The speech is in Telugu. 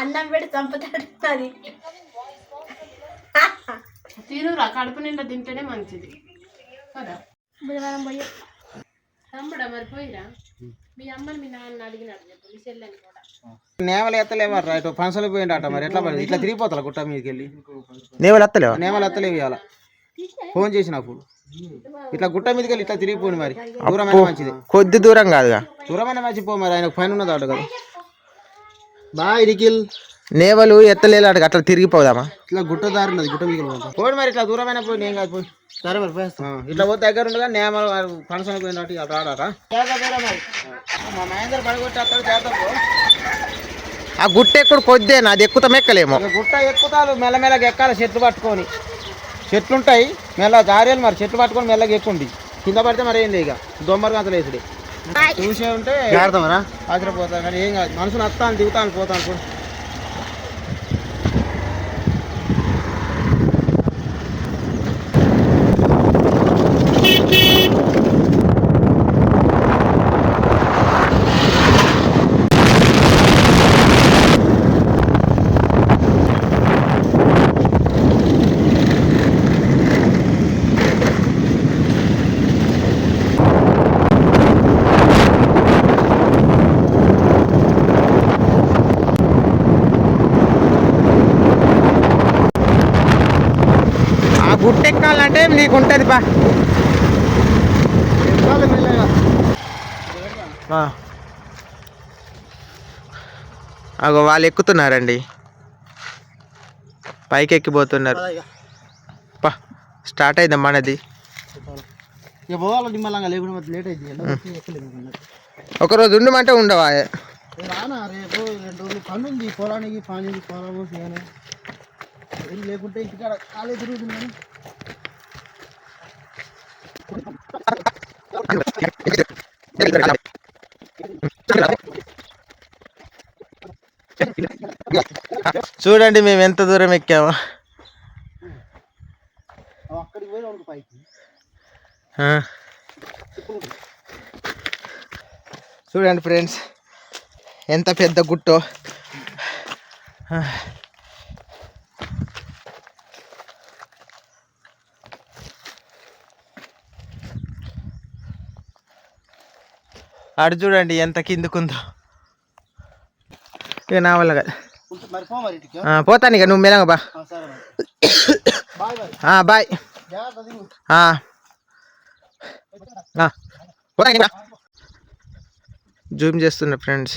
అన్నం పెట్టి చంపుతాడు. తినురా, కడుపు నిండా తింటేనే మంచిది కదా. బుధవారం పోయి తమ్ముడా మరి పోయిరా, మీ అమ్మని మీ నాన్న అడిగినాడు చెప్పు, మీ చెల్లెని కూడా. నేమలు ఎత్తలేవారు ఇటు ఫంక్షన్కి పోయిండట. మరి ఎట్లా పడింది? ఇట్లా తిరిగిపోతా గుట్ట మీదకి వెళ్ళి నేవలు ఎత్తలేవా? నేమలు ఎత్తలేవు ఇవాళ. ఫోన్ చేసినప్పుడు ఇట్లా గుట్ట మీదకి వెళ్ళి ఇట్లా తిరిగిపోయింది. మరి దూరమైన మంచిది, కొద్ది దూరం కాదుగా, దూరమైన మంచి పో. మరి ఆయనకు పైన ఉన్నదాడు కదా. బాయ్ నిఖిల్. నేవలు ఎత్తలేలాడు అట్లా తిరిగిపోదామా? ఇట్లా గుట్ట దారి ఉన్నది, గుట్ట మీద పోయి మరి ఇట్లా దూరమైన పోయి నేను కాదు పోయి. సరే మరి పోయేస్తాం. ఇట్లా పోతే దగ్గర ఉండగా నేమలు ఫంక్షన్కి పోయినట్టు ఇక రాడట. మరి మా మహేందర్ పడగొట్టి అక్కడ చేద్దాం. ఆ గుట్ట ఎప్పుడు కొద్దేనా, అది ఎక్కుతాం ఎక్కలేమో. గుట్ట ఎక్కుతారు మెల్లమెల్లగా ఎక్కాలి, చెట్లు పట్టుకొని. చెట్లు ఉంటాయి మెల్ల దారేలు, మరి చెట్లు పట్టుకొని మెల్లగా ఎక్కుండి. కింద పడితే మరి ఏం లేదు, ఇక దొమ్మరు గంతలు వేసుడే. చూసే ఉంటే ఆశ్చర్యపోతాను. కానీ ఏం కాదు, మనసును వస్తాను దిగుతాను పోతాను కూడా. గుట్ట ఎక్కాలంటే నీకు ఉంటుంది బా. అగో వాళ్ళు ఎక్కుతున్నారండి, పైకి ఎక్కిపోతున్నారు. పా స్టార్ట్ అయిందమ్మా మనది. ఇక పోవాలి నిమ్మలంగా, లేకుండా లేట్ అయింది. ఒకరోజు ఉండమంటే ఉండవా? రానా రేపు 2 రోజులు పని ఉంది, పొలానికి పని పొలము లేకుంటే ఇంటికాడ కాలే తిరుగుతున్నాను. చూడండి మేము ఎంత దూరం ఎక్కామో. అక్కడికి పోయి పైకి చూడండి ఫ్రెండ్స్, ఎంత పెద్ద గుట్టో. అటు చూడండి ఎంత కిందుకుందో. ఇక నా వల్ల కదా, పోతాను ఇక, నువ్వు మెలంగా బా. బాయ్. జూమ్ చేస్తున్నా ఫ్రెండ్స్.